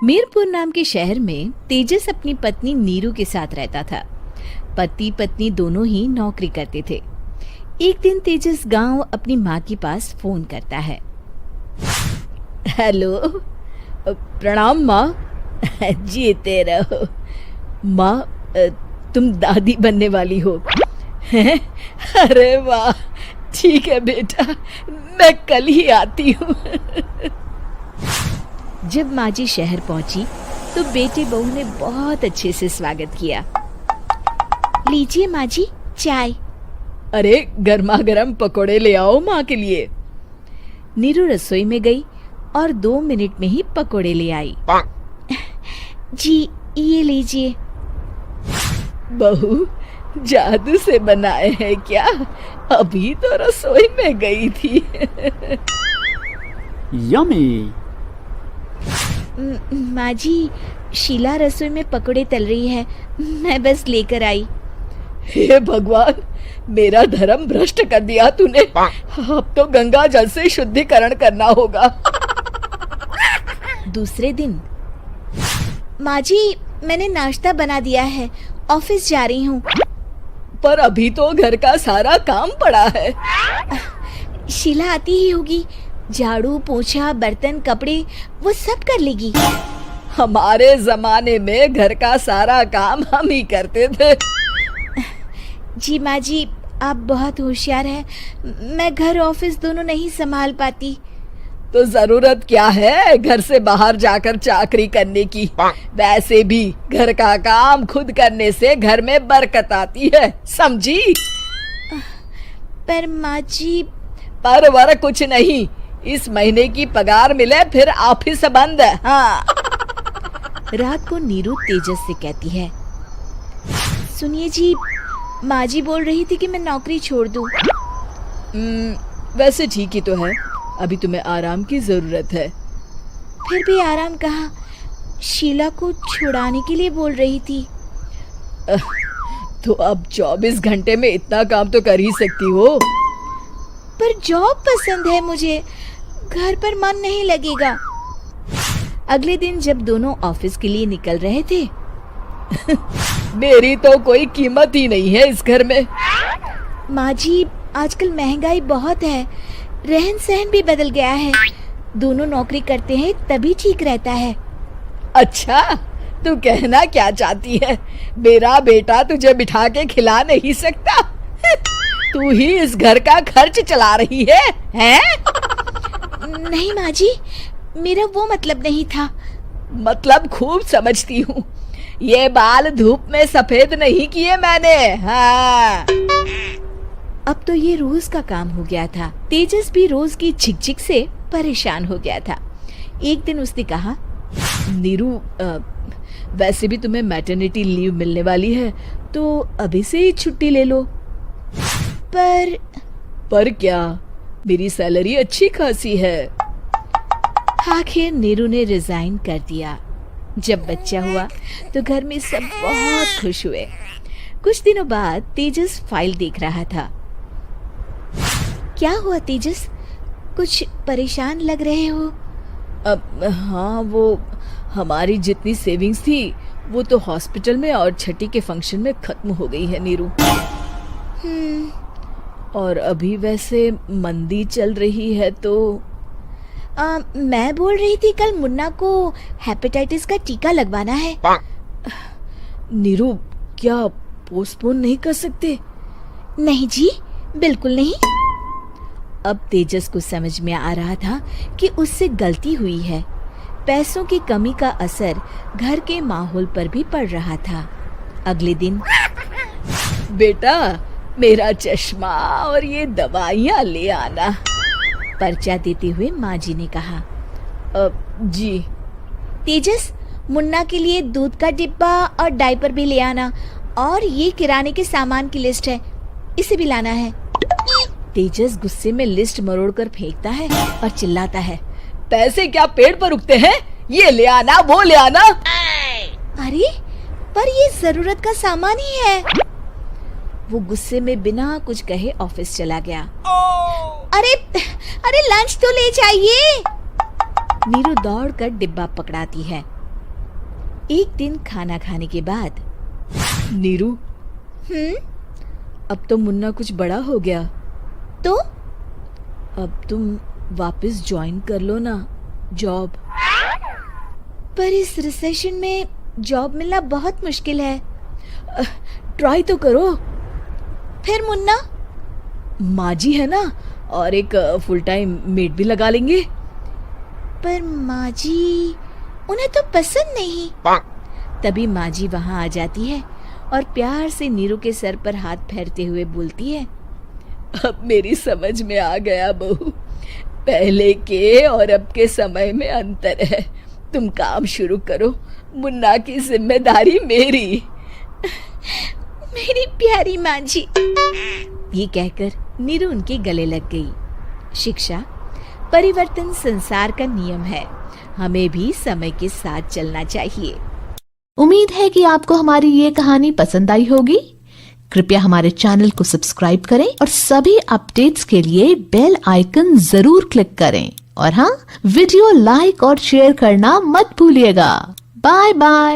मीरपुर नाम के शहर में तेजस अपनी पत्नी नीरू के साथ रहता था। पति पत्नी दोनों ही नौकरी करते थे। एक दिन तेजस गांव अपनी माँ के पास फोन करता है। हेलो, प्रणाम माँ। जीते रहो माँ, तुम दादी बनने वाली हो हैं? अरे वाह, ठीक है बेटा, मैं कल ही आती हूँ। जब माँ जी शहर पहुंची तो बेटे बहू ने बहुत अच्छे से स्वागत किया। लीजिए माँ जी, चाय। अरे गर्मा गर्म पकोड़े ले आओ माँ के लिए। नीरू रसोई में गई और 2 मिनट में ही पकोड़े ले आई। जी ये लीजिए। बहू जादू से बनाए हैं क्या? अभी तो रसोई में गई थी। यम्मी। माँ जी, शीला रसोई में पकोड़े तल रही है, मैं बस लेकर आई। हे भगवान, मेरा धर्म भ्रष्ट कर दिया तूने। अब तो गंगा जल से शुद्धिकरण करना होगा। दूसरे दिन, माँ जी मैंने नाश्ता बना दिया है, ऑफिस जा रही हूँ। पर अभी तो घर का सारा काम पड़ा है। शीला आती ही होगी, झाड़ू पोछा बर्तन कपड़े वो सब कर लेगी। हमारे जमाने में घर का सारा काम हम ही करते थे। जी माँ जी, आप बहुत होशियार हैं, मैं घर ऑफिस दोनों नहीं संभाल पाती। तो जरूरत क्या है घर से बाहर जाकर चाकरी करने की? वैसे भी घर का काम खुद करने से घर में बरकत आती है, समझी? पर माँ जी। पर वर कुछ नहीं, इस महीने की पगार मिले फिर ऑफिस बंद। हाँ। रात को नीरू तेजस से कहती है, सुनिए जी, माँ जी बोल रही थी कि मैं नौकरी छोड़ दूं। वैसे ठीक ही तो है, अभी तुम्हें आराम की जरूरत है। फिर भी आराम कहाँ, शीला को छुड़ाने के लिए बोल रही थी। तो अब 24 घंटे में इतना काम तो कर ही सकती हो। पर जॉब पसंद है मुझे, घर पर मन नहीं लगेगा। अगले दिन जब दोनों ऑफिस के लिए निकल रहे थे, मेरी तो कोई कीमत ही नहीं है इस घर में। माँ जी, आजकल महंगाई बहुत है, रहन सहन भी बदल गया है, दोनों नौकरी करते हैं तभी ठीक रहता है। अच्छा, तू कहना क्या चाहती है? मेरा बेटा तुझे बिठा के खिला नहीं सकता? तू ही इस घर का खर्च चला रही है, हैं? नहीं माँ जी, मेरा वो मतलब नहीं था। मतलब खूब समझती हूँ, ये बाल धूप में सफेद नहीं किए मैंने। हाँ। अब तो ये रोज का काम हो गया था। तेजस भी रोज की झिकझिक से परेशान हो गया था। एक दिन उसने कहा, नीरू, वैसे भी तुम्हें मैटरनिटी लीव मिलने वाली है, तो अभी से ही छुट्टी ले लो। पर क्या, मेरी सैलरी अच्छी खासी है। आखिर नीरू ने रिजाइन कर दिया। जब बच्चा हुआ तो घर में सब बहुत खुश हुए। कुछ दिनों बाद तेजस फाइल देख रहा था। क्या हुआ तेजस, कुछ परेशान लग रहे हो? हाँ, वो हमारी जितनी सेविंग्स थी वो तो हॉस्पिटल में और छठी के फंक्शन में खत्म हो गई है नीरू। और अभी वैसे मंदी चल रही है तो मैं बोल रही थी कल मुन्ना को हेपेटाइटिस का टीका लगवाना है। नीरू, क्या पोस्टपोन नहीं कर सकते? नहीं जी, बिल्कुल नहीं। अब तेजस को समझ में आ रहा था कि उससे गलती हुई है। पैसों की कमी का असर घर के माहौल पर भी पड़ रहा था। अगले दिन, बेटा मेरा चश्मा और ये दवाइयाँ ले आना, पर्चा देते हुए माँ जी ने कहा। जी। तेजस, मुन्ना के लिए दूध का डिब्बा और डायपर भी ले आना, और ये किराने के सामान की लिस्ट है, इसे भी लाना है। तेजस गुस्से में लिस्ट मरोड़कर फेंकता है और चिल्लाता है, पैसे क्या पेड़ पर उगते हैं? ये ले आना, वो ले आना। अरे पर ये जरूरत का सामान ही है। वो गुस्से में बिना कुछ कहे ऑफिस चला गया। अरे लंच तो ले जाइए। नीरू दौड़कर डिब्बा पकड़ाती है एक दिन खाना खाने के बाद, नीरू, अब तो मुन्ना कुछ बड़ा हो गया, तो अब तुम वापस ज्वाइन कर लो ना जॉब। पर इस रिसेशन में जॉब मिलना बहुत मुश्किल है। ट्राई तो करो। फिर मुन्ना? माँ जी है ना, और एक फुल टाइम मेड भी लगा लेंगे। पर माँ जी, उन्हें तो पसंद नहीं। तभी माँ जी वहाँ आ जाती है और प्यार से नीरू के सर पर हाथ फेरते हुए बोलती है, अब मेरी समझ में आ गया बहू, पहले के और अब के समय में अंतर है। तुम काम शुरू करो, मुन्ना की जिम्मेदारी मेरी। मेरी प्यारी माँ जी। ये कहकर नीरू उनके गले लग गई। शिक्षा, परिवर्तन संसार का नियम है, हमें भी समय के साथ चलना चाहिए। उम्मीद है कि आपको हमारी ये कहानी पसंद आई होगी। कृपया हमारे चैनल को सब्सक्राइब करें और सभी अपडेट्स के लिए बेल आइकन जरूर क्लिक करें। और हाँ, वीडियो लाइक और शेयर करना मत भूलिएगा। Bye bye.